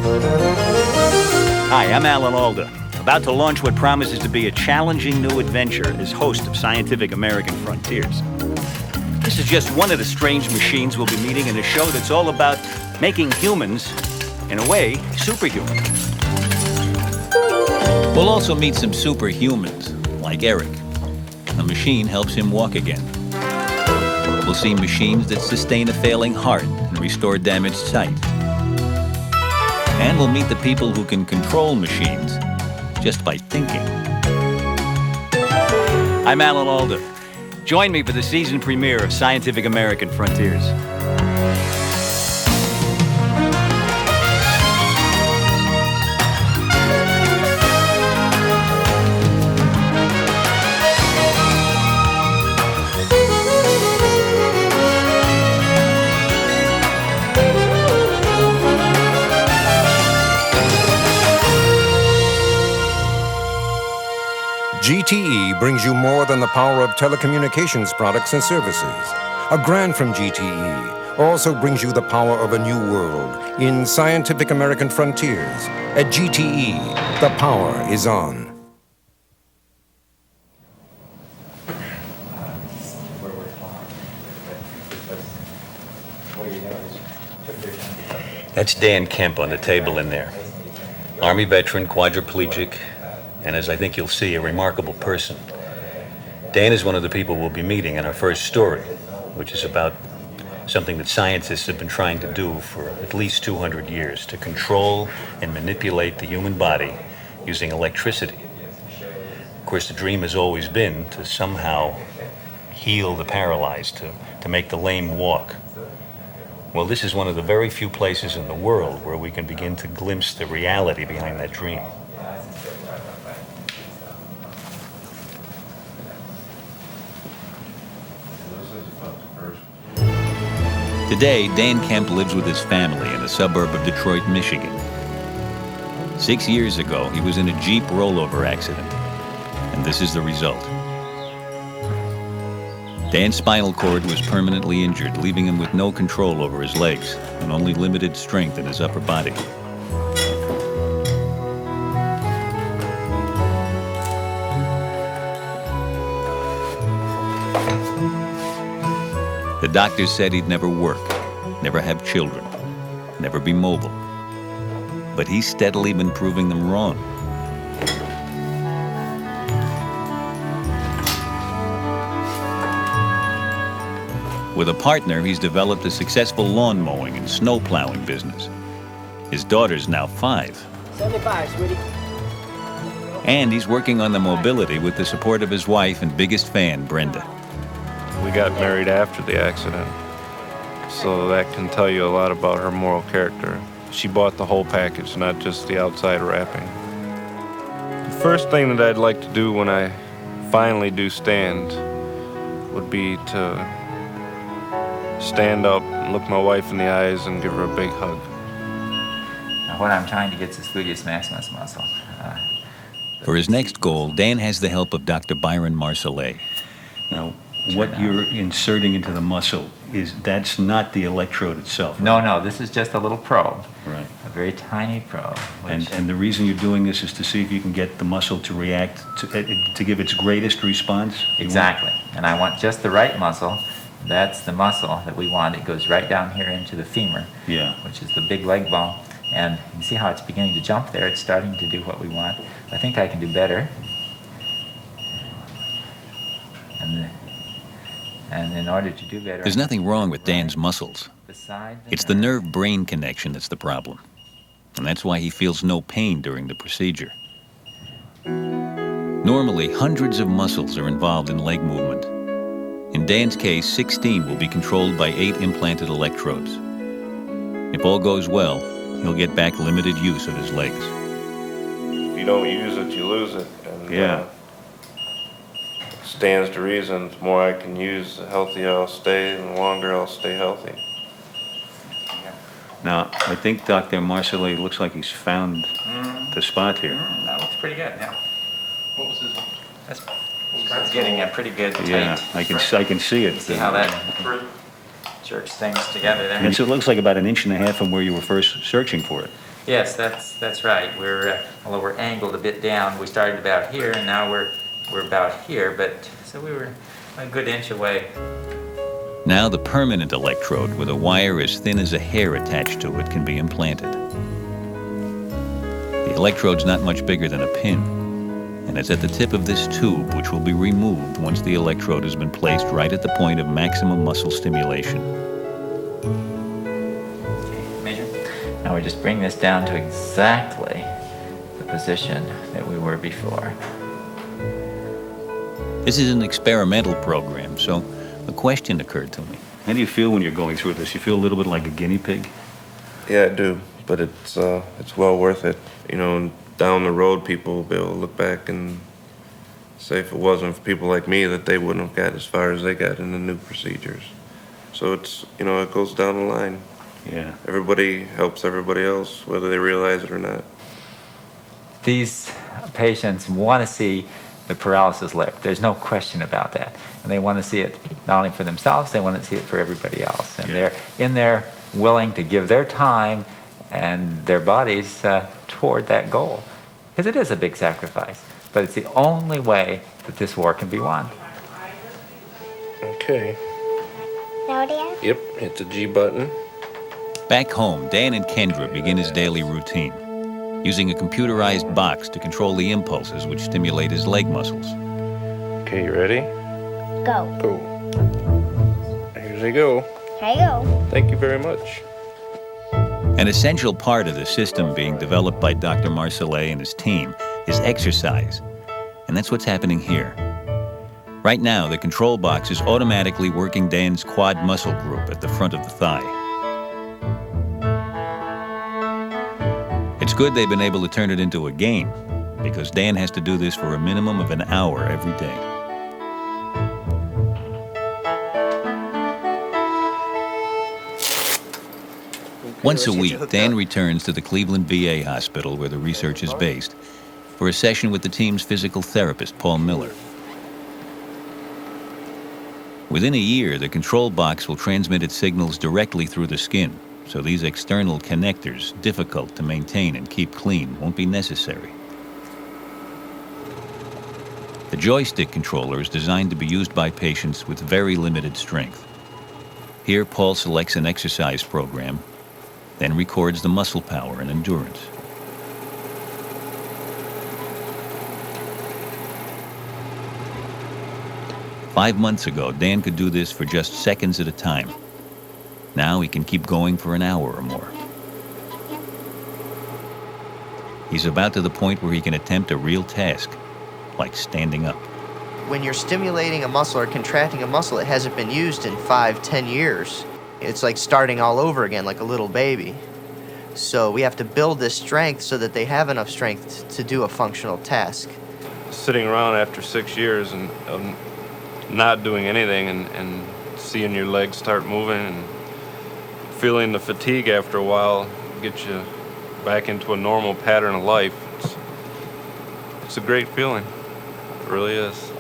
Hi, I'm Alan Alda, about to launch what promises to be a challenging new adventure as host of Scientific American Frontiers. This is just one of the strange machines we'll be meeting in a show that's all about making humans, in a way, superhuman. We'll also meet some superhumans, like Eric. The machine helps him walk again. We'll see machines that sustain a failing heart and restore damaged sight. And we'll meet the people who can control machines just by thinking. I'm Alan Alda. Join me for the season premiere of Scientific American Frontiers. GTE brings you more than the power of telecommunications products and services. A grant from GTE also brings you the power of a new world in Scientific American Frontiers. At GTE, the power is on. That's Dan Kemp on the table in there. Army veteran, quadriplegic, and as I think you'll see, a remarkable person. Dan is one of the people we'll be meeting in our first story, which is about something that scientists have been trying to do for at least 200 years, to control and manipulate the human body using electricity. Of course, the dream has always been to somehow heal the paralyzed, to make the lame walk. Well, this is one of the very few places in the world where we can begin to glimpse the reality behind that dream. Today, Dan Kemp lives with his family in a suburb of Detroit, Michigan. 6 years ago, he was in a Jeep rollover accident, and this is the result. Dan's spinal cord was permanently injured, leaving him with no control over his legs and only limited strength in his upper body. The doctors said he'd never work, never have children, never be mobile. But he's steadily been proving them wrong. With a partner, he's developed a successful lawn mowing and snow plowing business. His daughter's now 5. 75, sweetie. And he's working on the mobility with the support of his wife and biggest fan, Brenda. We got married after the accident, so that can tell you a lot about her moral character. She bought the whole package, not just the outside wrapping. The first thing that I'd like to do when I finally do stand would be to stand up and look my wife in the eyes and give her a big hug. Now, what I'm trying to get is this gluteus maximus muscle. For his next goal, Dan has the help of Dr. Byron Marcellet. Now, what you're inserting into the muscle that's not the electrode itself. Right? No, this is just a little probe. Right. A very tiny probe. And the reason you're doing this is to see if you can get the muscle to react, to give its greatest response? Exactly. And I want just the right muscle. That's the muscle that we want. It goes right down here into the femur, which is the big leg bone. And you see how it's beginning to jump there. It's starting to do what we want. I think I can do better. And in order to do better... There's nothing wrong with Dan's muscles. It's the nerve-brain connection that's the problem. And that's why he feels no pain during the procedure. Normally, hundreds of muscles are involved in leg movement. In Dan's case, 16 will be controlled by 8 implanted electrodes. If all goes well, he'll get back limited use of his legs. If you don't use it, you lose it. And, stands to reason, the more I can use, the healthier I'll stay, and the longer I'll stay healthy. Now, I think Dr. Marcellet looks like he's found the spot here. That looks pretty good, yeah. What was his... That's getting a pretty good tight... Yeah, I can see it. See how that jerks things together there? And so it looks like about 1.5 inches from where you were first searching for it. Yes, that's right. Although we're angled a bit down, we started about here, and now we're about here. But so we were a good inch away. Now the permanent electrode with a wire as thin as a hair attached to it can be implanted. The electrode's not much bigger than a pin, and it's at the tip of this tube, which will be removed once the electrode has been placed right at the point of maximum muscle stimulation. Okay, measure. Now we just bring this down to exactly the position that we were before. This is an experimental program, so a question occurred to me. How do you feel when you're going through this? You feel a little bit like a guinea pig? Yeah, I do, but it's well worth it. You know, down the road, people will be able to look back and say if it wasn't for people like me that they wouldn't have got as far as they got in the new procedures. So it's, you know, it goes down the line. Yeah. Everybody helps everybody else, whether they realize it or not. These patients want to see the paralysis lift. There's no question about that. And they want to see it not only for themselves, they want to see it for everybody else. And they're in there willing to give their time and their bodies toward that goal. Because it is a big sacrifice, but it's the only way that this war can be won. Okay. No, dear? Yep, hit the G button. Back home, Dan and Kendra begin his daily routine, using a computerized box to control the impulses which stimulate his leg muscles. Okay, you ready? Go. Go. Here they go. Here you go. Thank you very much. An essential part of the system being developed by Dr. Marcellet and his team is exercise, and that's what's happening here. Right now, the control box is automatically working Dan's quad muscle group at the front of the thigh. It's good they've been able to turn it into a game, because Dan has to do this for a minimum of an hour every day. Once a week, Dan returns to the Cleveland VA hospital where the research is based for a session with the team's physical therapist, Paul Miller. Within a year, the control box will transmit its signals directly through the skin, so these external connectors, difficult to maintain and keep clean, won't be necessary. The joystick controller is designed to be used by patients with very limited strength. Here, Paul selects an exercise program, then records the muscle power and endurance. Five months ago, Dan could do this for just seconds at a time. Now he can keep going for an hour or more. He's about to the point where he can attempt a real task, like standing up. When you're stimulating a muscle or contracting a muscle, it hasn't been used in 5-10 years. It's like starting all over again, like a little baby. So we have to build this strength so that they have enough strength to do a functional task. Sitting around after 6 years and not doing anything and seeing your legs start moving and feeling the fatigue after a while get you back into a normal pattern of life. It's a great feeling. It really is.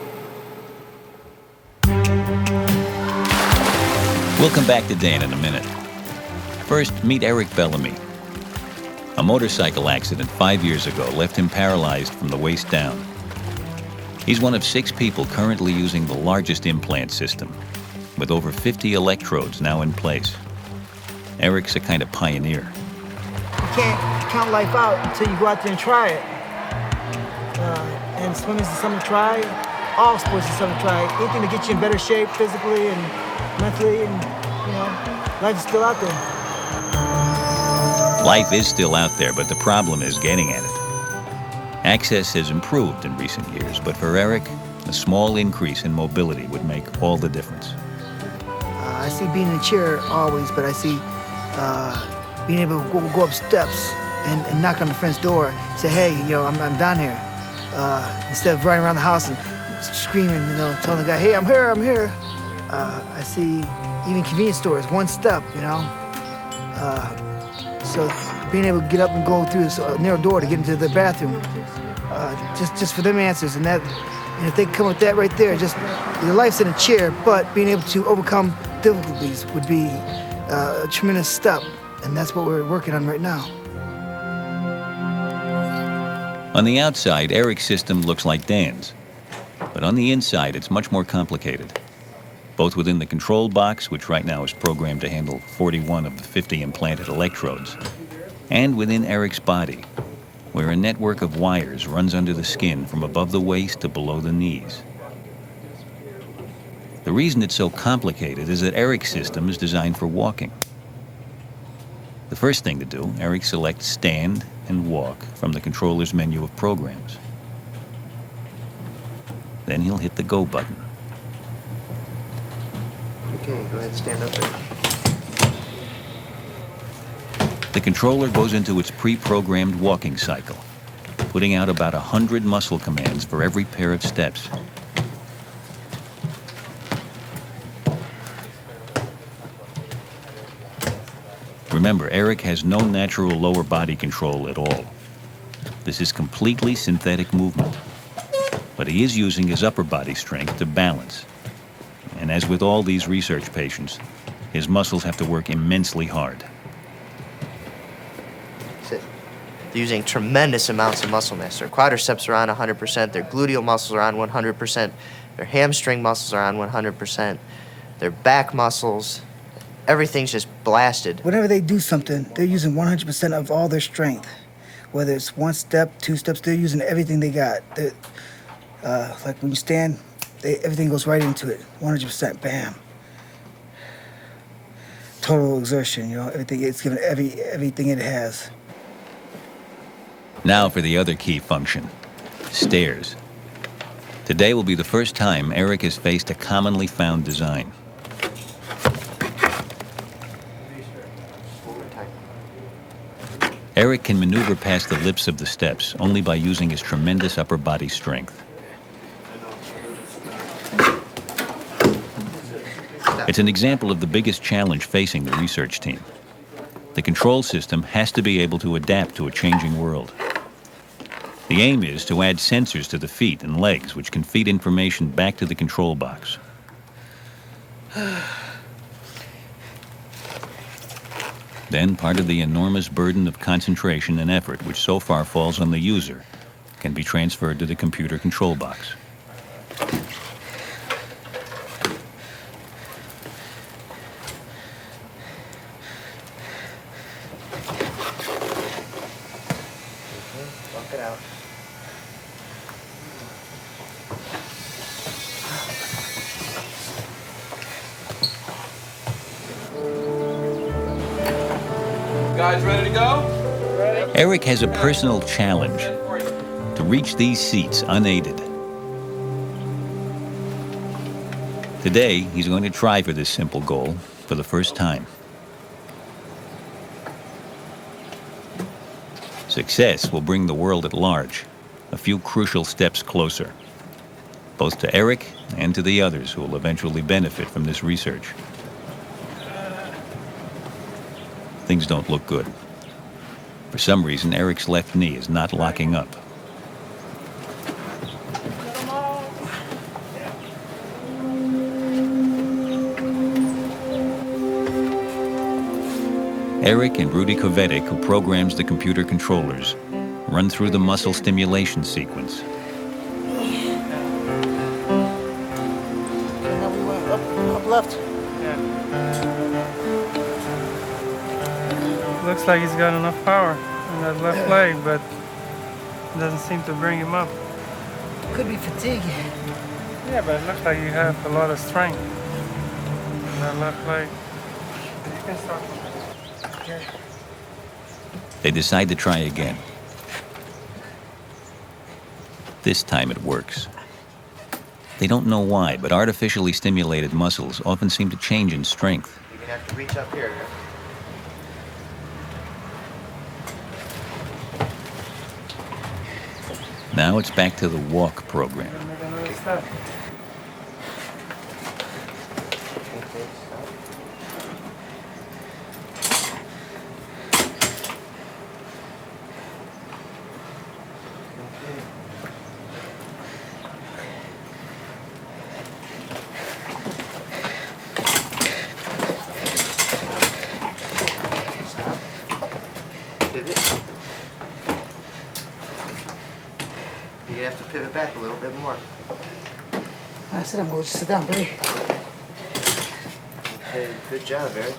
We'll come back to Dan in a minute. First, meet Eric Bellamy. A motorcycle accident 5 years ago left him paralyzed from the waist down. He's one of 6 people currently using the largest implant system, with over 50 electrodes now in place. Eric's a kind of pioneer. You can't count life out until you go out there and try it. And swimming is something to try. All sports is something to try. Anything to get you in better shape physically and mentally, and life is still out there. Life is still out there, but the problem is getting at it. Access has improved in recent years, but for Eric, a small increase in mobility would make all the difference. I see being in a chair always, but I see being able to go up steps and knock on a friend's door, say, hey, I'm down here. Instead of running around the house and screaming, telling the guy, hey, I'm here. I see even convenience stores, one step, So being able to get up and go through this narrow door to get into the bathroom, just for them answers, and if they come with that right there, just your life's in a chair, but being able to overcome difficulties would be a tremendous step, and that's what we're working on right now. On the outside, Eric's system looks like Dan's. But on the inside, it's much more complicated. Both within the control box, which right now is programmed to handle 41 of the 50 implanted electrodes, and within Eric's body, where a network of wires runs under the skin from above the waist to below the knees. The reason it's so complicated is that Eric's system is designed for walking. The first thing to do, Eric selects Stand and Walk from the controller's menu of programs. Then he'll hit the Go button. Okay, go ahead and stand up there. The controller goes into its pre-programmed walking cycle, putting out about 100 muscle commands for every pair of steps. Remember, Eric has no natural lower body control at all. This is completely synthetic movement. But he is using his upper body strength to balance. And as with all these research patients, his muscles have to work immensely hard. Sit. They're using tremendous amounts of muscle mass. Their quadriceps are on 100%, their gluteal muscles are on 100%, their hamstring muscles are on 100%, their back muscles, everything's just blasted. Whenever they do something, they're using 100% of all their strength. Whether it's 1 step, 2 steps, they're using everything they got. Like when you stand, everything goes right into it. 100%, bam. Total exertion, you know, everything, it's given everything it has. Now for the other key function, stairs. Today will be the first time Eric has faced a commonly found design. Eric can maneuver past the lips of the steps only by using his tremendous upper body strength. It's an example of the biggest challenge facing the research team. The control system has to be able to adapt to a changing world. The aim is to add sensors to the feet and legs which can feed information back to the control box. Then part of the enormous burden of concentration and effort which so far falls on the user can be transferred to the computer control box. Walk it out. Guys ready to go? Eric has a personal challenge to reach these seats unaided. Today, he's going to try for this simple goal for the first time. Success will bring the world at large a few crucial steps closer, both to Eric and to the others who will eventually benefit from this research. Things don't look good. For some reason, Eric's left knee is not locking up. Eric and Rudy Kovetic, who programs the computer controllers, run through the muscle stimulation sequence. Now we went up left. Looks like he's got enough power in that left leg, but it doesn't seem to bring him up. Could be fatigue. Yeah, but it looks like you have a lot of strength in that left leg. You can start. Okay. They decide to try again. This time it works. They don't know why, but artificially stimulated muscles often seem to change in strength. You're gonna have to reach up here. Now it's back to the walk program. Make another step. You're gonna have to pivot back a little bit more. I said I'm going to sit down, buddy. Okay, good job, Eric.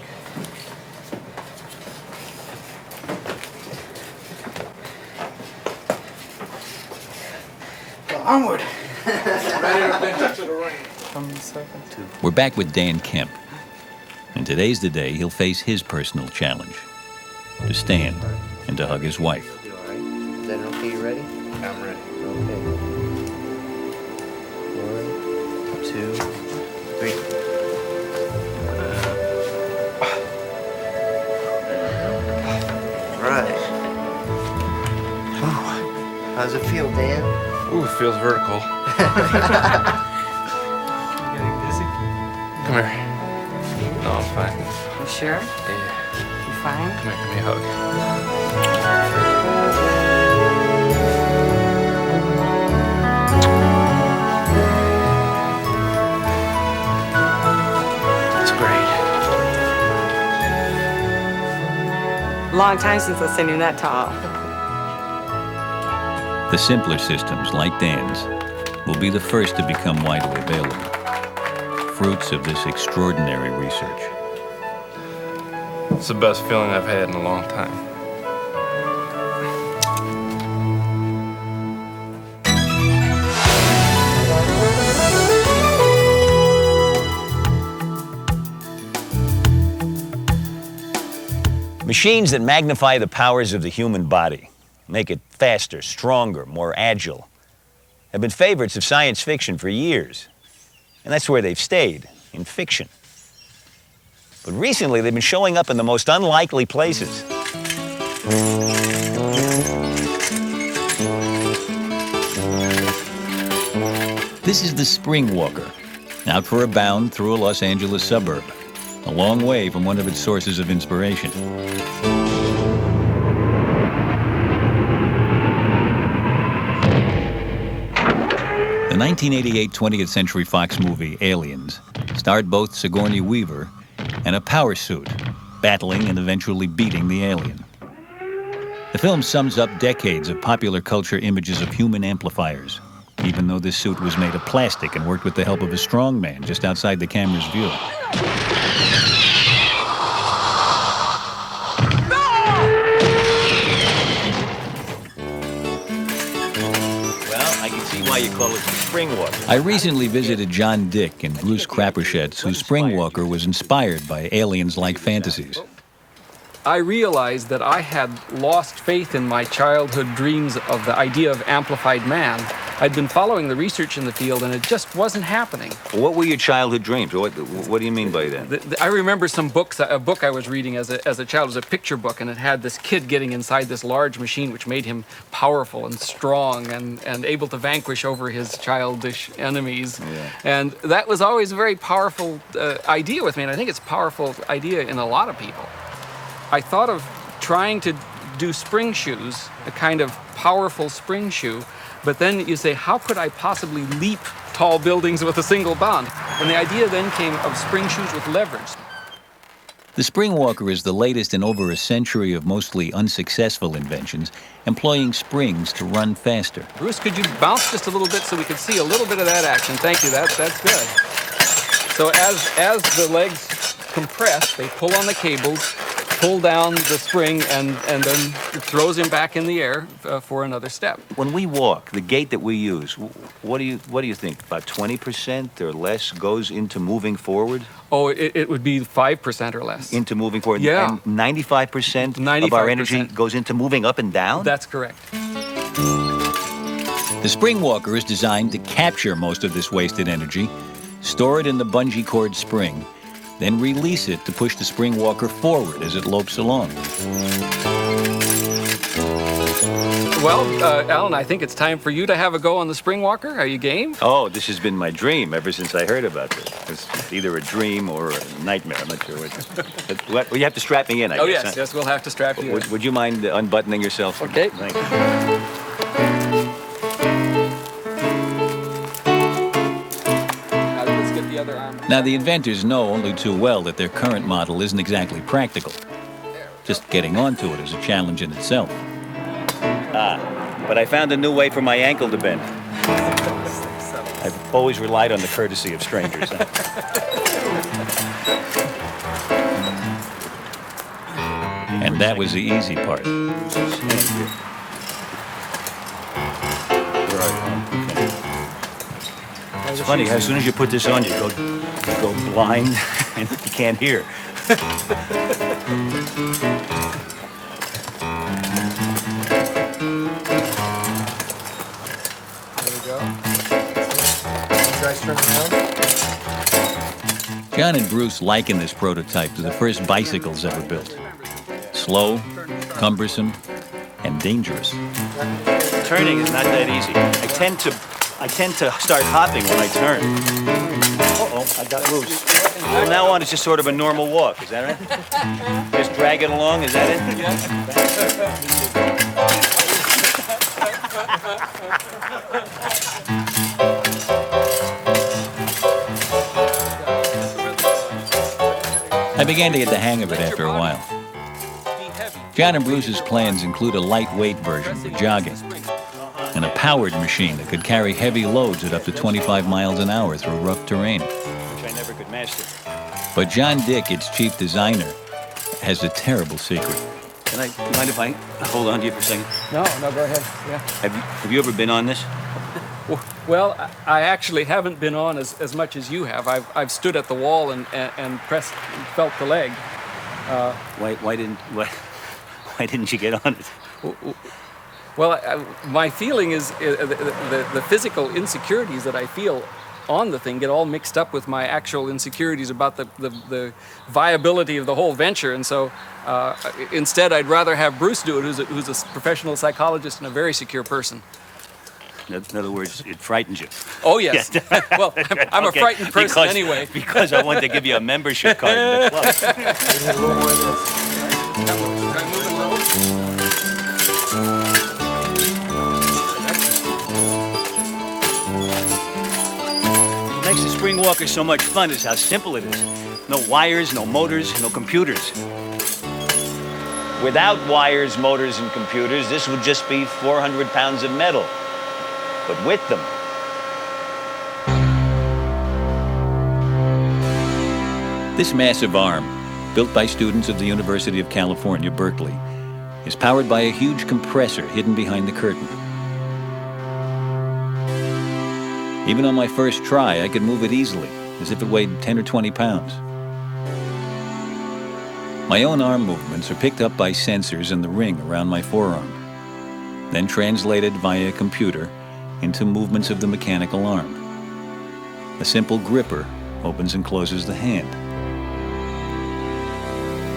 Well, onward. Ready to venture to the ring. We're back with Dan Kemp. And today's the day he'll face his personal challenge. To stand and to hug his wife. You all right? Is that okay? You ready? I'm ready. Okay. 1, 2, 3. Right. How's it feel, Dan? Ooh, it feels vertical. Getting dizzy? Come here. No, I'm fine. You sure? Yeah. You fine? Come here, give me a hug. It's great. Long time since I've seen you that tall. The simpler systems, like Dan's, will be the first to become widely available. Fruits of this extraordinary research. It's the best feeling I've had in a long time. Machines that magnify the powers of the human body, make it faster, stronger, more agile, have been favorites of science fiction for years. And that's where they've stayed, in fiction. But recently, they've been showing up in the most unlikely places. This is the Spring Walker, out for a bound through a Los Angeles suburb, a long way from one of its sources of inspiration. The 1988 20th Century Fox movie Aliens starred both Sigourney Weaver and a power suit, battling and eventually beating the alien. The film sums up decades of popular culture images of human amplifiers, even though this suit was made of plastic and worked with the help of a strongman just outside the camera's view. Well, I can see why you call it the Spring Walker. I recently visited John Dick and Bruce Crappershets, whose Spring Walker was inspired by aliens-like fantasies. I realized that I had lost faith in my childhood dreams of the idea of amplified man. I'd been following the research in the field, and it just wasn't happening. What were your childhood dreams? What do you mean by that? I remember some books, a book I was reading as a child. It was a picture book, and it had this kid getting inside this large machine, which made him powerful and strong and able to vanquish over his childish enemies. Yeah. And that was always a very powerful idea with me, and I think it's a powerful idea in a lot of people. I thought of trying to do spring shoes, a kind of powerful spring shoe, but then you say, how could I possibly leap tall buildings with a single bound? And the idea then came of spring shoes with leverage. The Spring Walker is the latest in over a century of mostly unsuccessful inventions, employing springs to run faster. Bruce, could you bounce just a little bit so we could see a little bit of that action? Thank you, that's good. So as the legs compress, they pull on the cables, pull down the spring, and then it throws him back in the air for another step. When we walk, the gait that we use, what do you think? About 20% or less goes into moving forward? Oh, it would be 5% or less. Into moving forward? Yeah. And 95% of our energy 95%. goes into moving up and down? That's correct. The Spring Walker is designed to capture most of this wasted energy, store it in the bungee cord spring, then release it to push the Spring Walker forward as it lopes along. Well, Alan, I think it's time for you to have a go on the Spring Walker. Are you game? Oh, this has been my dream ever since I heard about this. It's either a dream or a nightmare. I'm not sure which. Well, you have to strap me in, I Oh, guess. yes, yes, we'll have to strap you in. Would you mind unbuttoning yourself? Okay. Thank you. Let's get the other arm. Now, the inventors know only too well that their current model isn't exactly practical. Just getting onto it is a challenge in itself. but I found a new way for my ankle to bend. I've always relied on the courtesy of strangers. And that was the easy part. It's funny, as soon as you put this on, you go blind and you can't hear. John and Bruce liken this prototype to the first bicycles ever built. Slow, cumbersome, and dangerous. Turning is not that easy. I tend to start hopping when I turn. Uh-oh, I got loose. From now on, it's just sort of a normal walk. Is that right? Just drag it along, is that it? I began to get the hang of it after a while. John and Bruce's plans include a lightweight version for jogging and a powered machine that could carry heavy loads at up to 25 miles an hour through rough terrain. Which I never could master. But John Dick, its chief designer, has a terrible secret. Can I mind if I hold on to you for a second? No, go ahead. Yeah. Have you ever been on this? Well, I actually haven't been on as much as you have. I've stood at the wall and pressed, felt the leg. Why didn't you get on it? Well, my feeling is the physical insecurities that I feel on the thing get all mixed up with my actual insecurities about the viability of the whole venture, and so instead I'd rather have Bruce do it, who's a professional psychologist and a very secure person. In other words, it frightens you. Oh, yes. Yeah. Well, I'm Okay. a frightened person anyway. Because I want to give you a membership card in the club. What makes the Spring Walker so much fun is how simple it is. No wires, no motors, no computers. Without wires, motors, and computers, this would just be 400 pounds of metal. But with them, this massive arm, built by students of the University of California, Berkeley, is powered by a huge compressor hidden behind the curtain. Even on my first try, I could move it easily, as if it weighed 10 or 20 pounds. My own arm movements are picked up by sensors in the ring around my forearm, then translated via a computer into movements of the mechanical arm. A simple gripper opens and closes the hand.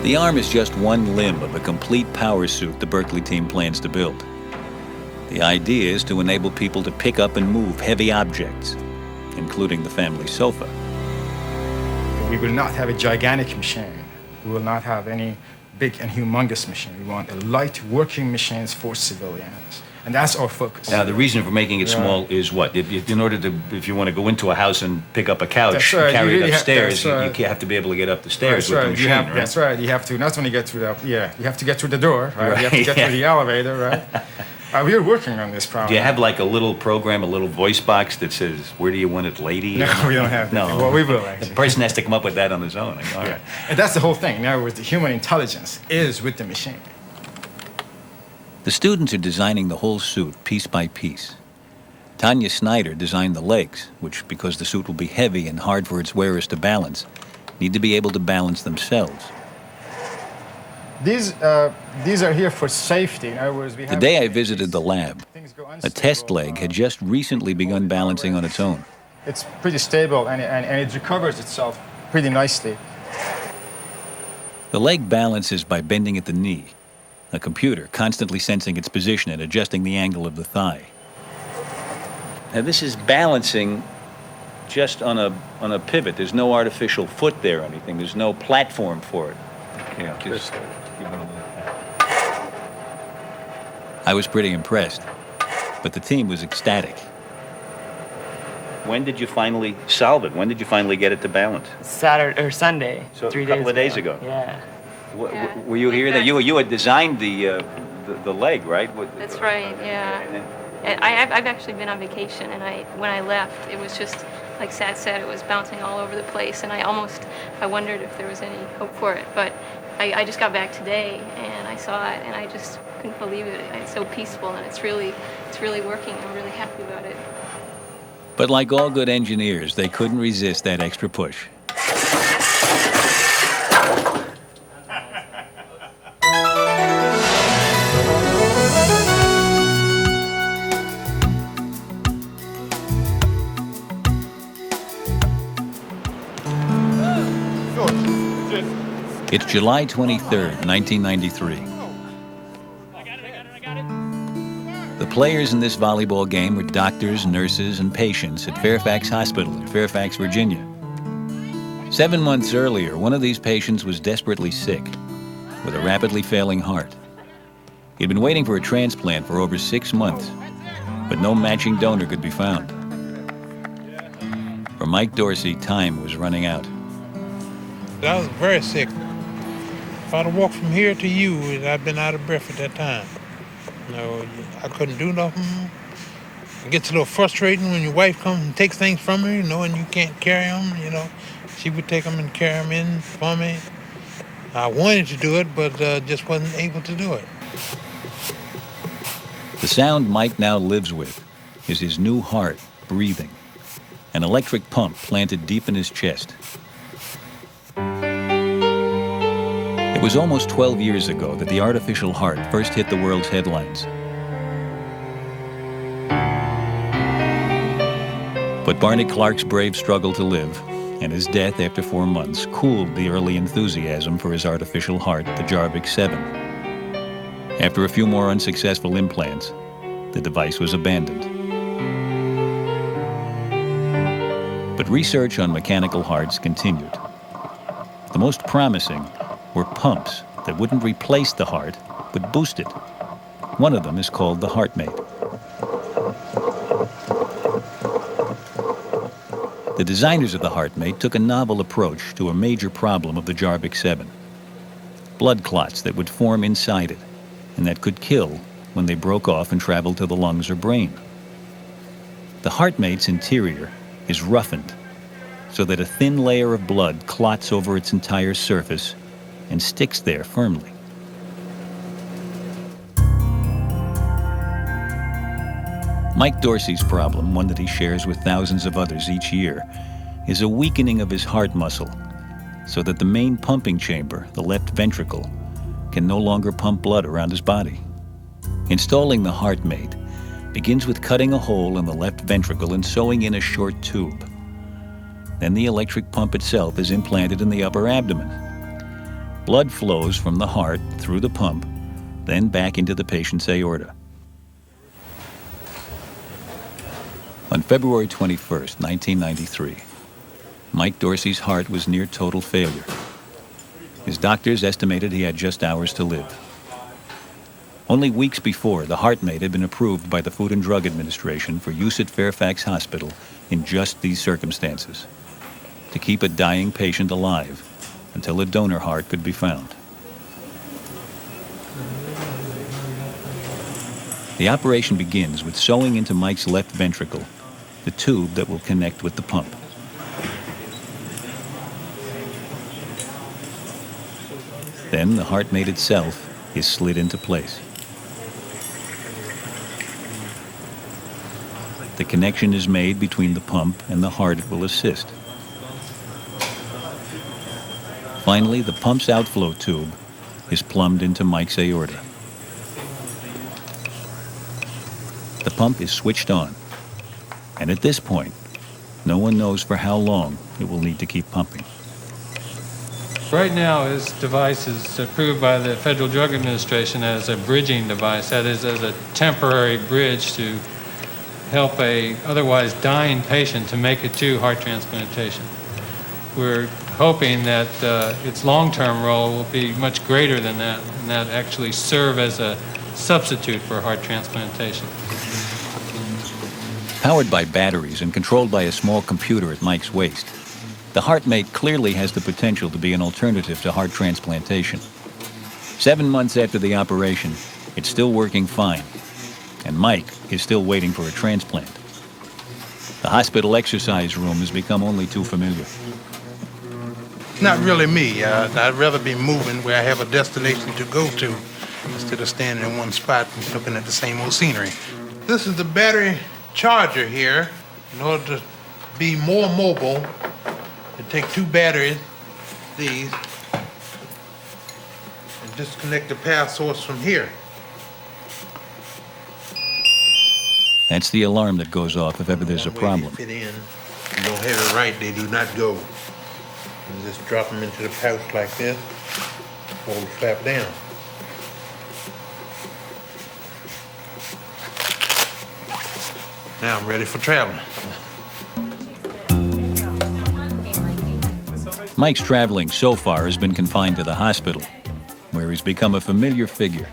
The arm is just one limb of a complete power suit the Berkeley team plans to build. The idea is to enable people to pick up and move heavy objects, including the family sofa. We will not have a gigantic machine. We will not have any big and humongous machine. We want a light working machines for civilians. And that's our focus. Now, the reason for making it small is what? In order to, if you want to go into a house and pick up a couch, right. carry really it upstairs, right. you have to be able to get up the stairs That's with right. the machine, right? That's right. You have to not only get through you have to get through the door, right? You have to get through the elevator, right? We are working on this problem. Do you have like a little program, a little voice box that says, where do you want it, lady? No, we don't have that. No. Well, we will, actually. The person has to come up with that on his own. All right. And that's the whole thing. In other words, the human intelligence is with the machine. The students are designing the whole suit piece by piece. Tanya Snyder designed the legs, which, because the suit will be heavy and hard for its wearers to balance, need to be able to balance themselves. These are here for safety. In other words, The day I visited the lab, a test leg had just recently begun balancing on its own. It's pretty stable and it recovers itself pretty nicely. The leg balances by bending at the knee, a computer constantly sensing its position and adjusting the angle of the thigh. Now this is balancing just on a pivot. There's no artificial foot there or anything. There's no platform for it. Yeah, just I was pretty impressed, but the team was ecstatic. When did you finally solve it? When did you finally get it to balance? Saturday or Sunday. So 3 a couple days of days ago. Yeah. Were you here? That you had designed the the leg, right? That's right, yeah. And I've actually been on vacation, and when I left, it was just, like Sat said, it was bouncing all over the place, and I wondered if there was any hope for it. But I just got back today, and I saw it, and I just couldn't believe it. It's so peaceful, and it's really working. I'm really happy about it. But like all good engineers, they couldn't resist that extra push. It's July 23rd, 1993. The players in this volleyball game were doctors, nurses, and patients at Fairfax Hospital in Fairfax, Virginia. 7 months earlier, one of these patients was desperately sick with a rapidly failing heart. He'd been waiting for a transplant for over 6 months, but no matching donor could be found. For Mike Dorsey, time was running out. I was very sick. If I'd have walked from here to you, I'd been out of breath at that time. No, I couldn't do nothing. It gets a little frustrating when your wife comes and takes things from you, and you can't carry them, She would take them and carry them in for me. I wanted to do it, but just wasn't able to do it. The sound Mike now lives with is his new heart breathing, an electric pump planted deep in his chest. It was almost 12 years ago that the artificial heart first hit the world's headlines. But Barney Clark's brave struggle to live and his death after 4 months cooled the early enthusiasm for his artificial heart, the Jarvik 7. After a few more unsuccessful implants, the device was abandoned. But research on mechanical hearts continued. The most promising were pumps that wouldn't replace the heart, but boost it. One of them is called the HeartMate. The designers of the HeartMate took a novel approach to a major problem of the Jarvik 7. Blood clots that would form inside it, and that could kill when they broke off and traveled to the lungs or brain. The HeartMate's interior is roughened so that a thin layer of blood clots over its entire surface and sticks there firmly. Mike Dorsey's problem, one that he shares with thousands of others each year, is a weakening of his heart muscle so that the main pumping chamber, the left ventricle, can no longer pump blood around his body. Installing the HeartMate begins with cutting a hole in the left ventricle and sewing in a short tube. Then the electric pump itself is implanted in the upper abdomen. Blood flows from the heart through the pump, then back into the patient's aorta. On February 21st, 1993, Mike Dorsey's heart was near total failure. His doctors estimated he had just hours to live. Only weeks before, the HeartMate had been approved by the Food and Drug Administration for use at Fairfax Hospital in just these circumstances, to keep a dying patient alive until a donor heart could be found. The operation begins with sewing into Mike's left ventricle the tube that will connect with the pump. Then the HeartMate itself is slid into place. The connection is made between the pump and the heart it will assist. Finally, the pump's outflow tube is plumbed into Mike's aorta. The pump is switched on, and at this point, no one knows for how long it will need to keep pumping. Right now, this device is approved by the Federal Drug Administration as a bridging device, that is, as a temporary bridge to help a otherwise dying patient to make it to heart transplantation. We're hoping that its long-term role will be much greater than that, and that actually serve as a substitute for heart transplantation. Powered by batteries and controlled by a small computer at Mike's waist, the HeartMate clearly has the potential to be an alternative to heart transplantation. 7 months after the operation, It's still working fine, and Mike is still waiting for a transplant. The hospital exercise room has become only too familiar. Not really me. I'd rather be moving where I have a destination to go to instead of standing in one spot and looking at the same old scenery. This is the battery charger here. In order to be more mobile, I take two batteries, these, and disconnect the power source from here. That's the alarm that goes off if ever there's a problem. Fit in. You don't have it right, they do not go. You just drop them into the pouch like this, hold the flap down. Now I'm ready for traveling. Mike's traveling so far has been confined to the hospital, where he's become a familiar figure.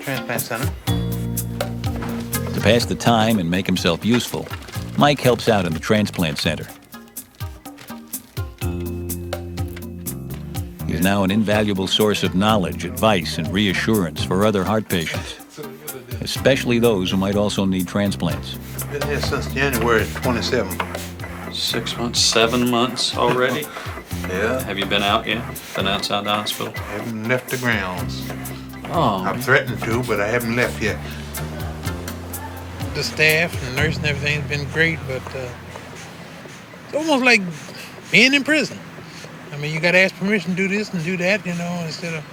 Transplant center. To pass the time and make himself useful, Mike helps out in the transplant center. He's now an invaluable source of knowledge, advice, and reassurance for other heart patients, especially those who might also need transplants. Been here since January 27. 6 months, 7 months already? Yeah. Have you been out yet? Been outside the hospital? I haven't left the grounds. Oh, I've threatened to, but I haven't left yet. The staff and the nurse and everything's been great, but it's almost like being in prison. I mean, you gotta ask permission to do this and do that, you know, instead of,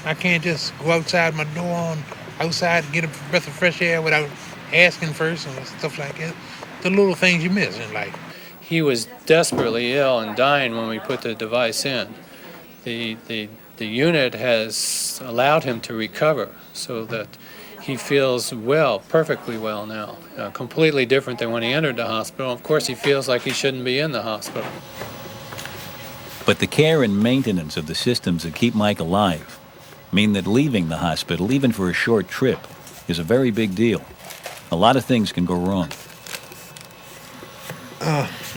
I can't just go outside my door and outside and get a breath of fresh air without asking first and stuff like that. The little things you miss in life. He was desperately ill and dying when we put the device in. The unit has allowed him to recover so that he feels well, perfectly well now. Completely different than when he entered the hospital. Of course, he feels like he shouldn't be in the hospital. But the care and maintenance of the systems that keep Mike alive mean that leaving the hospital, even for a short trip, is a very big deal. A lot of things can go wrong.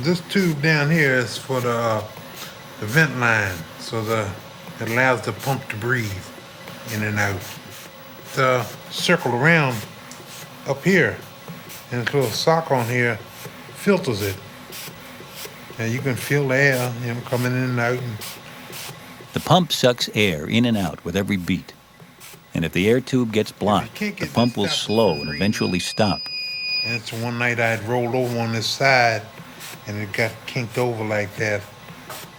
This tube down here is for the vent line, so it allows the pump to breathe in and out. The circle around up here, and this little sock on here filters it. And you can feel the air, you know, coming in and out. The pump sucks air in and out with every beat. And if the air tube gets blocked, the pump will slow and eventually stop. And it's one night I had rolled over on this side, and it got kinked over like that.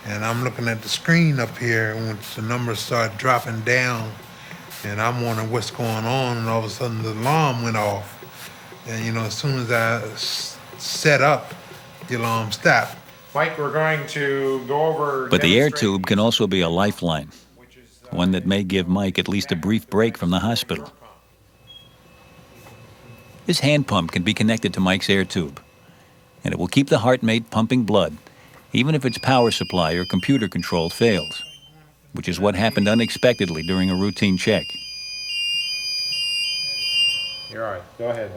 And I'm looking at the screen up here, and once the numbers start dropping down, and I'm wondering what's going on, and all of a sudden the alarm went off. And, you know, as soon as I set up, the alarm stopped. Mike, we're going to go over... But the air tube can also be a lifeline, one that may give Mike at least a brief break from the hospital. This hand pump can be connected to Mike's air tube, and it will keep the HeartMate pumping blood, even if its power supply or computer control fails, which is what happened unexpectedly during a routine check. You're all right. Go ahead.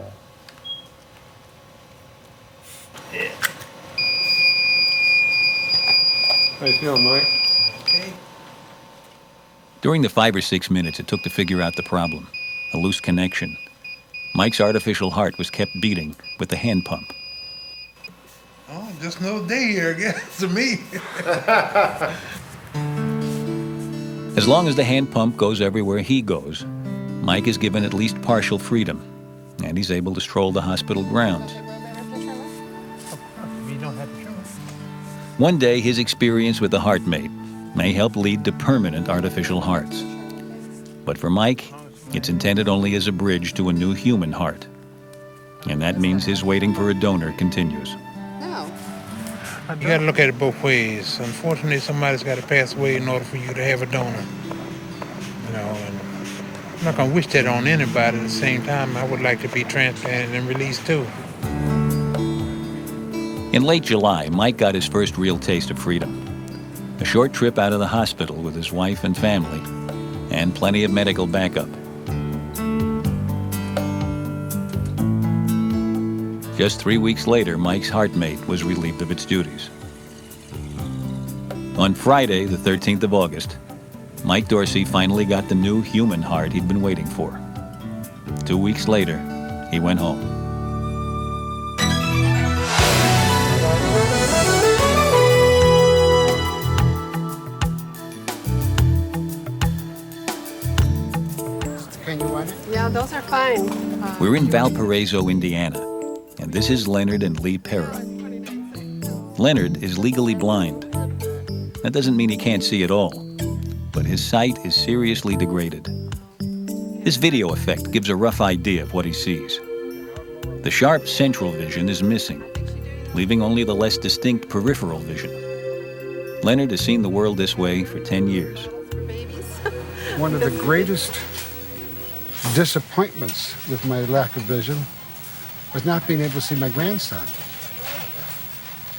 Yeah. How you feeling, Mike? Okay. During the 5 or 6 minutes it took to figure out the problem, a loose connection, Mike's artificial heart was kept beating with the hand pump. Oh, just another day here, I guess, to me. As long as the hand pump goes everywhere he goes, Mike is given at least partial freedom, and he's able to stroll the hospital grounds. One day, his experience with the HeartMate may help lead to permanent artificial hearts. But for Mike, it's intended only as a bridge to a new human heart. And that means his waiting for a donor continues. You gotta look at it both ways. Unfortunately, somebody's gotta pass away in order for you to have a donor. You know, and I'm not gonna wish that on anybody. At the same time, I would like to be transplanted and released too. In late July, Mike got his first real taste of freedom. A short trip out of the hospital with his wife and family, and plenty of medical backup. Just 3 weeks later, Mike's HeartMate was relieved of its duties. On Friday, the 13th of August, Mike Dorsey finally got the new human heart he'd been waiting for. 2 weeks later, he went home. Yeah, those are fine. We're in Valparaiso, Indiana, and this is Leonard and Lee Pera. Leonard is legally blind. That doesn't mean he can't see at all, but his sight is seriously degraded. This video effect gives a rough idea of what he sees. The sharp central vision is missing, leaving only the less distinct peripheral vision. Leonard has seen the world this way for 10 years. One of the greatest disappointments with my lack of vision was not being able to see my grandson.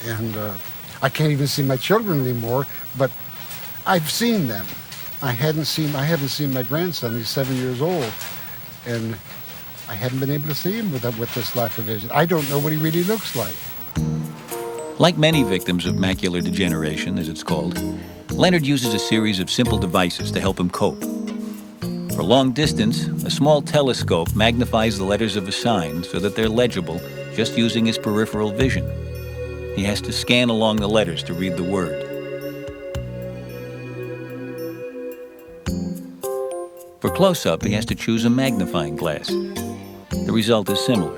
And I can't even see my children anymore, but I've seen them. I haven't seen my grandson. He's 7 years old, and I haven't been able to see him with this lack of vision. I don't know what he really looks like. Like many victims of macular degeneration, as it's called, Leonard uses a series of simple devices to help him cope. For long distance, a small telescope magnifies the letters of a sign so that they're legible just using his peripheral vision. He has to scan along the letters to read the word. For close-up, he has to choose a magnifying glass. The result is similar.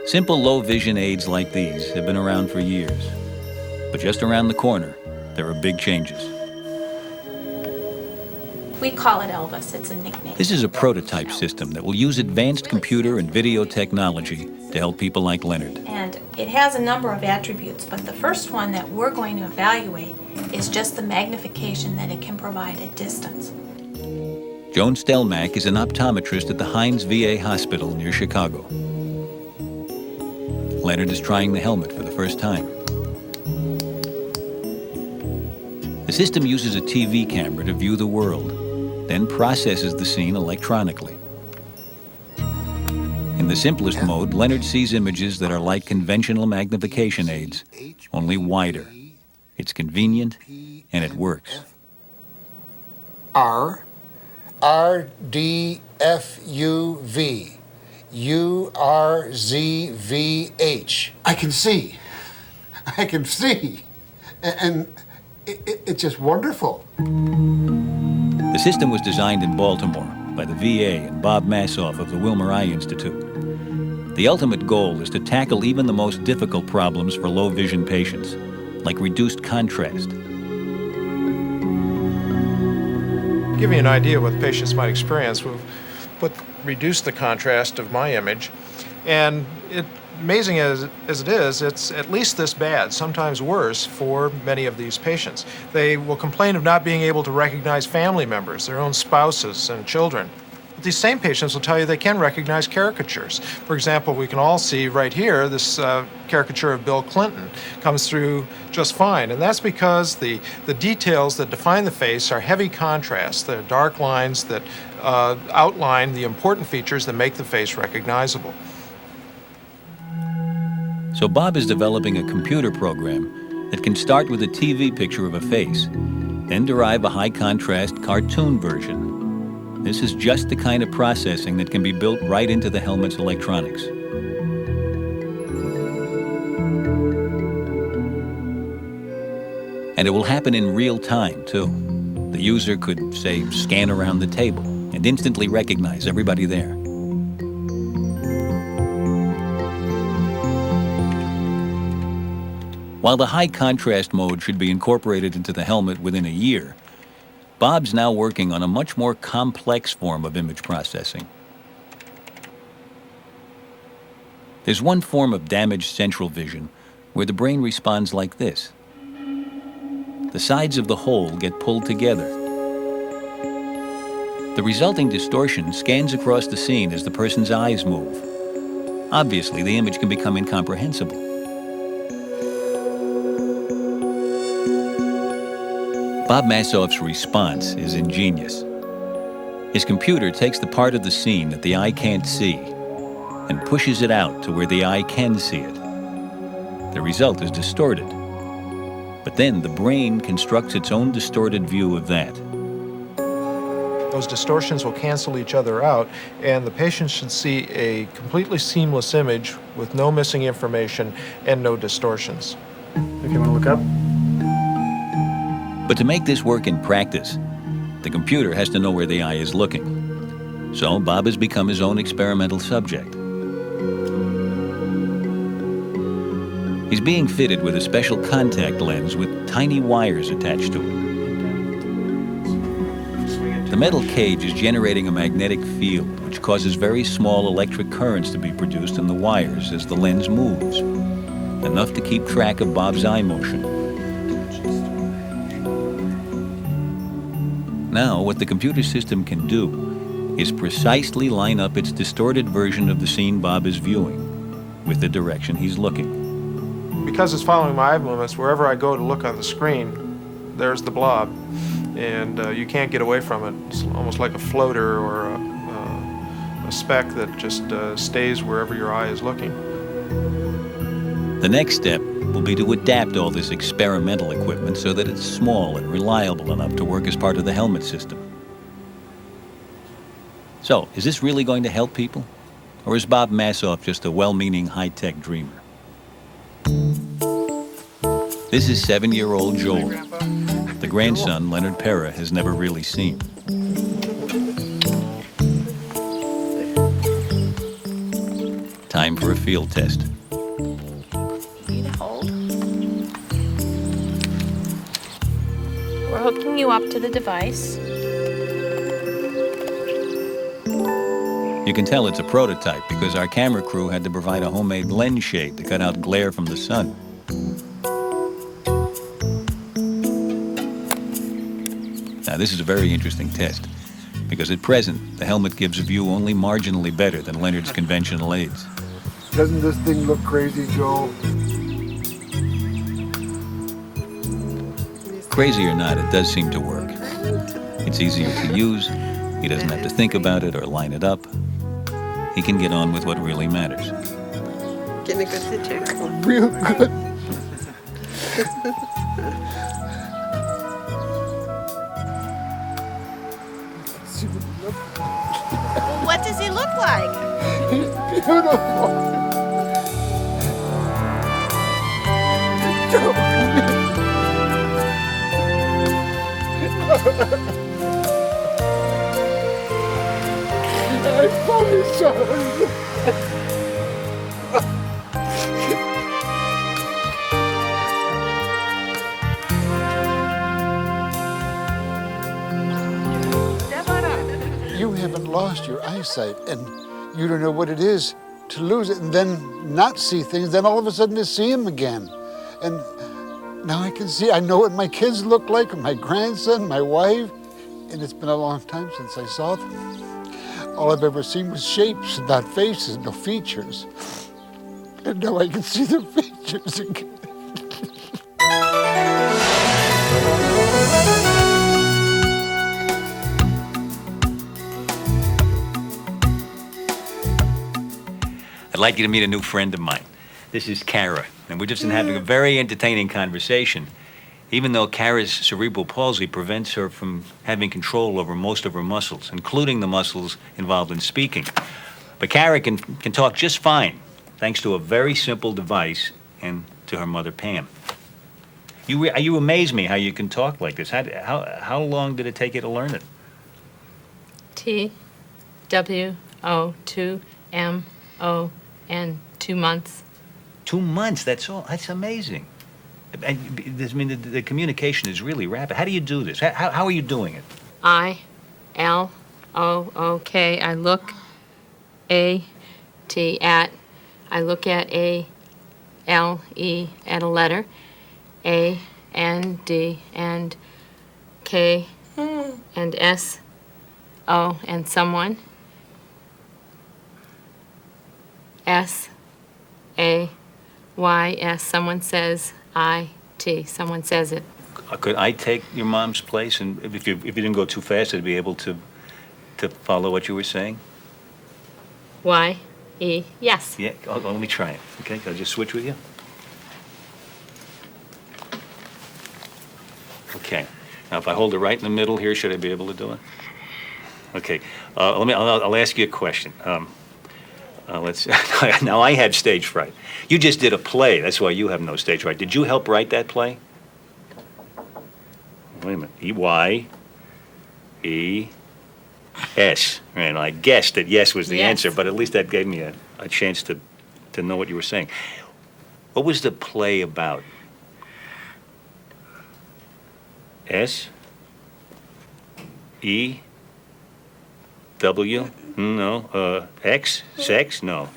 Simple low-vision aids like these have been around for years. But just around the corner, there are big changes. We call it Elvis. It's a nickname. This is a prototype system that will use advanced computer and video technology to help people like Leonard. And it has a number of attributes, but the first one that we're going to evaluate is just the magnification that it can provide at distance. Joan Stelmack is an optometrist at the Hines VA Hospital near Chicago. Leonard is trying the helmet for the first time. The system uses a TV camera to view the world, then processes the scene electronically. In the simplest mode, Leonard sees images that are like conventional magnification aids, only wider. It's convenient, and it works. R, R, D, F, U, V, U, R, Z, V, H. I can see. I can see. And it's just wonderful. The system was designed in Baltimore by the VA and Bob Massoff of the Wilmer Eye Institute. The ultimate goal is to tackle even the most difficult problems for low-vision patients, like reduced contrast. Give you an idea of what the patients might experience. We've reduced the contrast of my image, and amazing as it is, it's at least this bad, sometimes worse, for many of these patients. They will complain of not being able to recognize family members, their own spouses and children. But these same patients will tell you they can recognize caricatures. For example, we can all see right here this caricature of Bill Clinton comes through just fine, and that's because the details that define the face are heavy contrast. They're dark lines that outline the important features that make the face recognizable. So Bob is developing a computer program that can start with a TV picture of a face, then derive a high-contrast cartoon version. This is just the kind of processing that can be built right into the helmet's electronics. And it will happen in real time, too. The user could, say, scan around the table and instantly recognize everybody there. While the high-contrast mode should be incorporated into the helmet within a year, Bob's now working on a much more complex form of image processing. There's one form of damaged central vision where the brain responds like this. The sides of the whole get pulled together. The resulting distortion scans across the scene as the person's eyes move. Obviously, the image can become incomprehensible. Bob Massoff's response is ingenious. His computer takes the part of the scene that the eye can't see and pushes it out to where the eye can see it. The result is distorted. But then the brain constructs its own distorted view of that. Those distortions will cancel each other out, and the patient should see a completely seamless image with no missing information and no distortions. If you want to look up. But to make this work in practice, the computer has to know where the eye is looking. So Bob has become his own experimental subject. He's being fitted with a special contact lens with tiny wires attached to it. The metal cage is generating a magnetic field which causes very small electric currents to be produced in the wires as the lens moves, enough to keep track of Bob's eye motion. Now, what the computer system can do is precisely line up its distorted version of the scene Bob is viewing with the direction he's looking. Because it's following my eye movements, wherever I go to look on the screen, there's the blob, and you can't get away from it. It's almost like a floater or a speck that just stays wherever your eye is looking. The next step will be to adapt all this experimental equipment so that it's small and reliable enough to work as part of the helmet system. So, is this really going to help people? Or is Bob Massoff just a well-meaning high-tech dreamer? This is 7-year-old Joel, the grandson Leonard Pera has never really seen. Time for a field test. We're hooking you up to the device. You can tell it's a prototype because our camera crew had to provide a homemade lens shade to cut out glare from the sun. Now, this is a very interesting test because at present, the helmet gives a view only marginally better than Leonard's conventional aids. Doesn't this thing look crazy, Joel? Crazy or not, it does seem to work. It's easier to use. He doesn't have to think about it or line it up. He can get on with what really matters. Getting a good situation. Real good. What does he look like? He's beautiful. I'm sorry, son. You haven't lost your eyesight, and you don't know what it is to lose it and then not see things, then all of a sudden to see them again. And now I can see, I know what my kids look like, my grandson, my wife, and it's been a long time since I saw them. All I've ever seen was shapes, not faces, no features. And now I can see their features again. I'd like you to meet a new friend of mine. This is Kara, and we're just having a very entertaining conversation. Even though Kara's cerebral palsy prevents her from having control over most of her muscles, including the muscles involved in speaking. But Kara can talk just fine, thanks to a very simple device and to her mother, Pam. You amaze me how you can talk like this. How long did it take you to learn it? TWO2MON, 2 months. 2 months, that's all. That's amazing. I mean, the communication is really rapid. How do you do this? How are you doing it? ILOOK. I look at. I look at ALE at a letter. AND and K and SO and someone. SAYS. Someone says IT. Someone says it. Could I take your mom's place, and if you didn't go too fast, I'd be able to follow what you were saying? YE. Yes. Yeah. Let me try it. Okay. I'll just switch with you. Okay. Now, if I hold it right in the middle here, should I be able to do it? Okay. I'll ask you a question. Let's. Now, I had stage fright. You just did a play. That's why you have no stage fright. Did you help write that play? Wait a minute. E-Y-E-S. And I guessed that yes was the answer, but at least that gave me a chance to know what you were saying. What was the play about? S? E? W? No. X? Sex? No.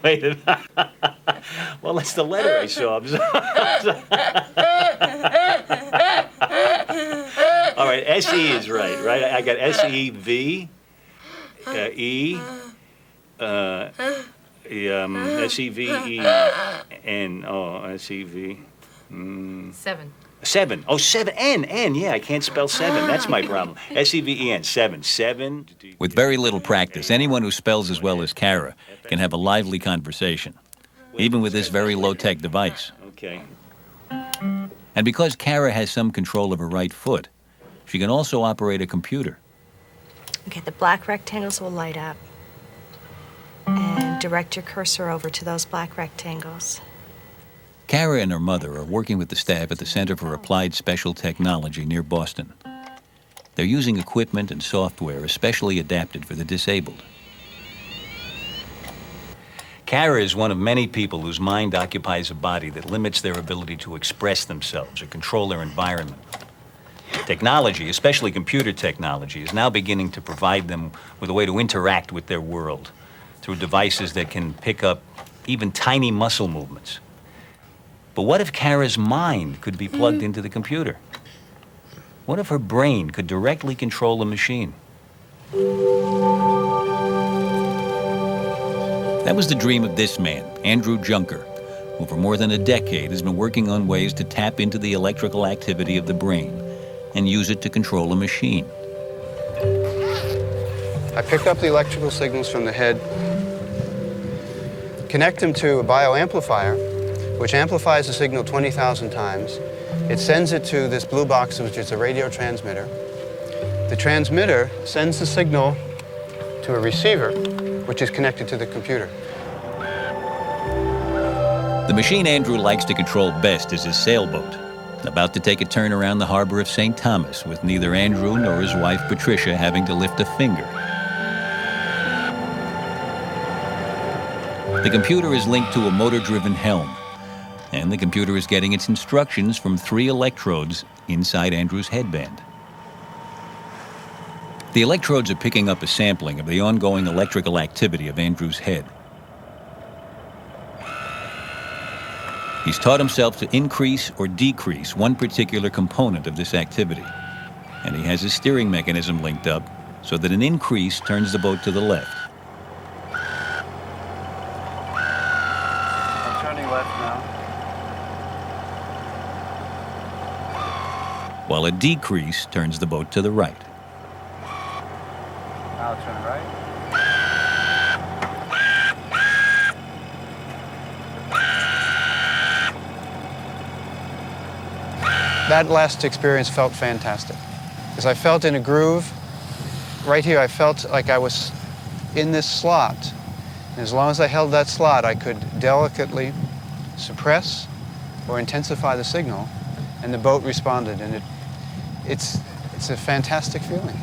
Wait a minute. Well, that's the letter I saw. All right, S-E is right? I got S-E-V, E, S-E-V-E-N, S-E-V. 7. 7. Oh, 7. N. Yeah, I can't spell 7. That's my problem. S-E-V-E-N. 7. 7. With very little practice, anyone who spells as well as Kara can have a lively conversation, even with this very low-tech device. Okay. And because Kara has some control of her right foot, she can also operate a computer. Okay, the black rectangles will light up. And direct your cursor over to those black rectangles. Kara and her mother are working with the staff at the Center for Applied Special Technology near Boston. They're using equipment and software especially adapted for the disabled. Kara is one of many people whose mind occupies a body that limits their ability to express themselves or control their environment. Technology, especially computer technology, is now beginning to provide them with a way to interact with their world through devices that can pick up even tiny muscle movements. But what if Kara's mind could be plugged into the computer? What if her brain could directly control a machine? That was the dream of this man, Andrew Junker, who for more than a decade has been working on ways to tap into the electrical activity of the brain and use it to control a machine. I pick up the electrical signals from the head, connect them to a bioamplifier, which amplifies the signal 20,000 times. It sends it to this blue box, which is a radio transmitter. The transmitter sends the signal to a receiver, which is connected to the computer. The machine Andrew likes to control best is his sailboat, about to take a turn around the harbor of St. Thomas with neither Andrew nor his wife Patricia having to lift a finger. The computer is linked to a motor-driven helm, and the computer is getting its instructions from 3 electrodes inside Andrew's headband. The electrodes are picking up a sampling of the ongoing electrical activity of Andrew's head. He's taught himself to increase or decrease one particular component of this activity, and he has his steering mechanism linked up so that an increase turns the boat to the left. I'm turning left now. While a decrease turns the boat to the right. Now turn right. That last experience felt fantastic, because I felt in a groove. Right here, I felt like I was in this slot. And as long as I held that slot, I could delicately suppress or intensify the signal, and the boat responded. And it's a fantastic feeling.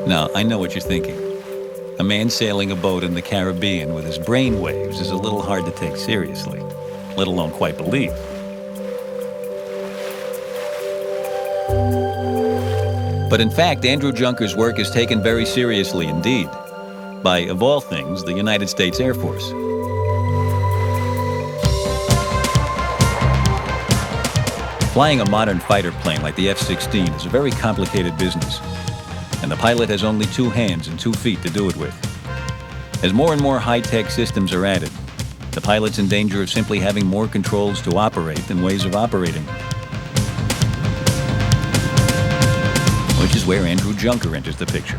Now, I know what you're thinking. A man sailing a boat in the Caribbean with his brain waves is a little hard to take seriously, let alone quite believe. But in fact, Andrew Junker's work is taken very seriously indeed by, of all things, the United States Air Force. Flying a modern fighter plane like the F-16 is a very complicated business, and the pilot has only 2 hands and 2 feet to do it with. As more and more high-tech systems are added, the pilot's in danger of simply having more controls to operate than ways of operating them. Which is where Andrew Junker enters the picture.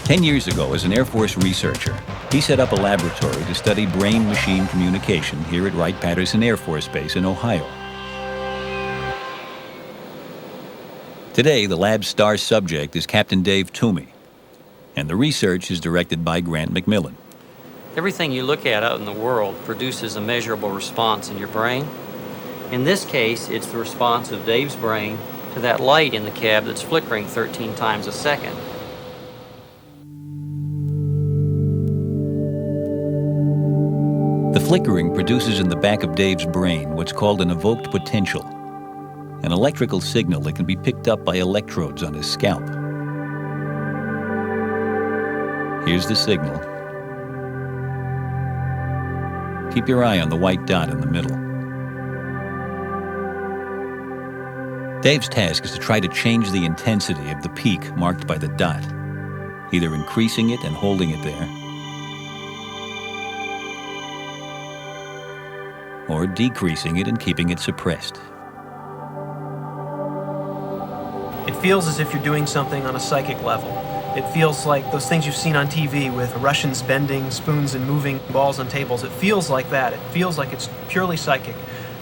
10 years ago, as an Air Force researcher, He set up a laboratory to study brain-machine communication here at Wright-Patterson Air Force Base in Ohio. Today, the lab's star subject is Captain Dave Toomey, and the research is directed by Grant McMillan. Everything you look at out in the world produces a measurable response in your brain. In this case, it's the response of Dave's brain to that light in the cab that's flickering 13 times a second. The flickering produces in the back of Dave's brain what's called an evoked potential, an electrical signal that can be picked up by electrodes on his scalp. Here's the signal. Keep your eye on the white dot in the middle. Dave's task is to try to change the intensity of the peak marked by the dot, either increasing it and holding it there, or decreasing it and keeping it suppressed. It feels as if you're doing something on a psychic level. It feels like those things you've seen on TV with Russians bending spoons and moving balls on tables. It feels like that. It feels like it's purely psychic.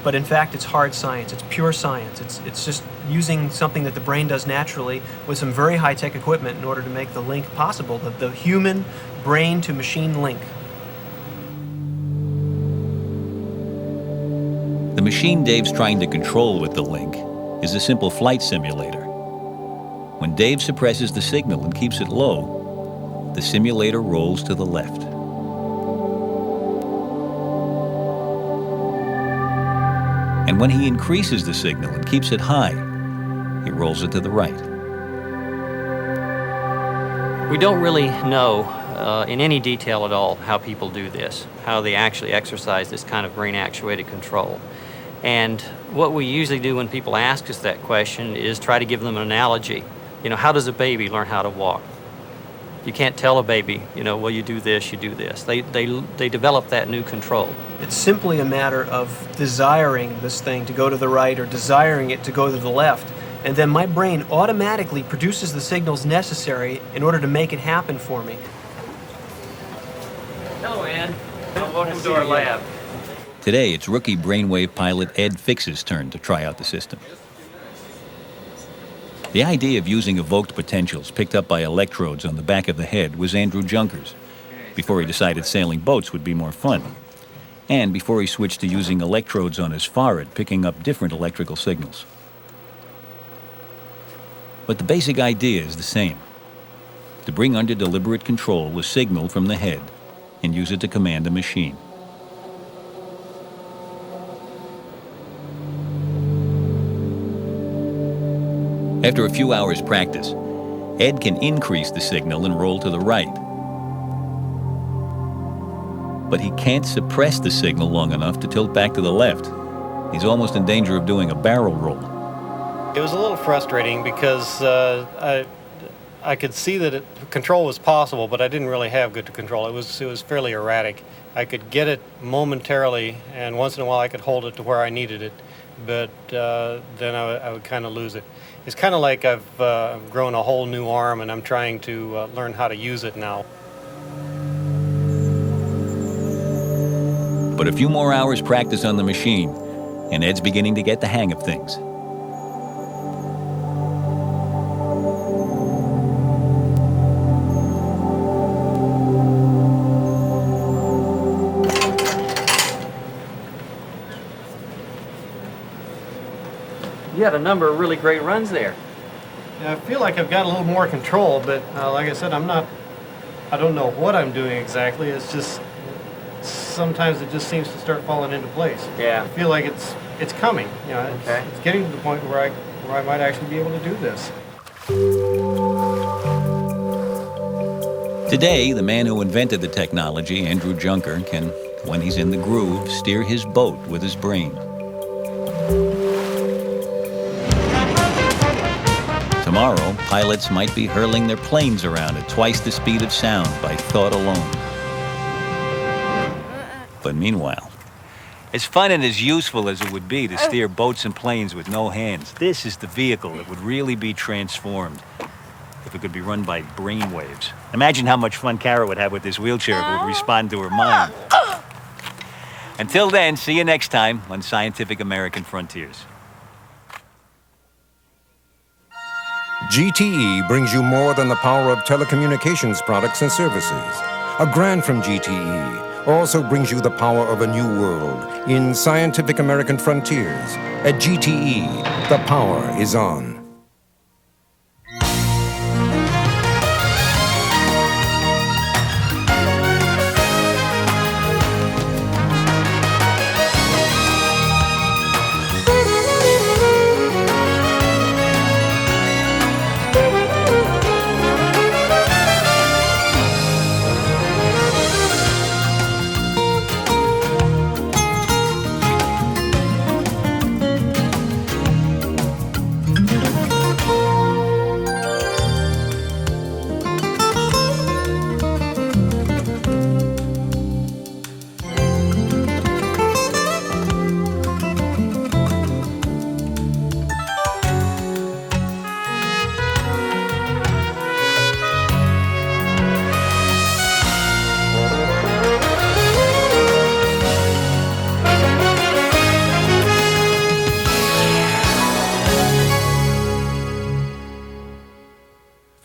But in fact, it's hard science. It's pure science. It's just using something that the brain does naturally with some very high-tech equipment in order to make the link possible, the human brain to machine link. The machine Dave's trying to control with the link is a simple flight simulator. When Dave suppresses the signal and keeps it low, the simulator rolls to the left. And when he increases the signal and keeps it high, he rolls it to the right. We don't really know in any detail at all how people do this, how they actually exercise this kind of brain-actuated control. And what we usually do when people ask us that question is try to give them an analogy. You know, how does a baby learn how to walk? You can't tell a baby, you know, well, you do this, you do this. They develop that new control. It's simply a matter of desiring this thing to go to the right or desiring it to go to the left. And then my brain automatically produces the signals necessary in order to make it happen for me. Hello, Ed. Welcome to our lab. Today, it's rookie brainwave pilot Ed Fix's turn to try out the system. The idea of using evoked potentials picked up by electrodes on the back of the head was Andrew Junker's, before he decided sailing boats would be more fun, and before he switched to using electrodes on his forehead, picking up different electrical signals. But the basic idea is the same: to bring under deliberate control a signal from the head and use it to command a machine. After a few hours' practice, Ed can increase the signal and roll to the right. But he can't suppress the signal long enough to tilt back to the left. He's almost in danger of doing a barrel roll. It was a little frustrating because I could see that control was possible, but I didn't really have good control. It was fairly erratic. I could get it momentarily, and once in a while I could hold it to where I needed it, but then I would kind of lose it. It's kind of like I've grown a whole new arm and I'm trying to learn how to use it now. But a few more hours practice on the machine, and Ed's beginning to get the hang of things. You had a number of really great runs there. Yeah, I feel like I've got a little more control, but like I said, I don't know what I'm doing exactly. It's just, sometimes it just seems to start falling into place. Yeah. I feel like it's coming. You know, it's getting to the point where I might actually be able to do this. Today, the man who invented the technology, Andrew Junker, can, when he's in the groove, steer his boat with his brain. Tomorrow, pilots might be hurling their planes around at twice the speed of sound by thought alone. But meanwhile, as fun and as useful as it would be to steer boats and planes with no hands, this is the vehicle that would really be transformed if it could be run by brain waves. Imagine how much fun Kara would have with this wheelchair if it would respond to her mind. Until then, see you next time on Scientific American Frontiers. GTE brings you more than the power of telecommunications products and services. A grant from GTE also brings you the power of a new world in Scientific American Frontiers. At GTE, the power is on.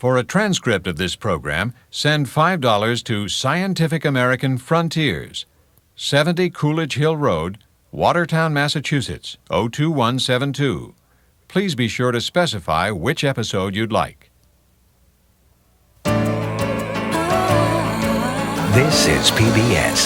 For a transcript of this program, send $5 to Scientific American Frontiers, 70 Coolidge Hill Road, Watertown, Massachusetts, 02172. Please be sure to specify which episode you'd like. This is PBS.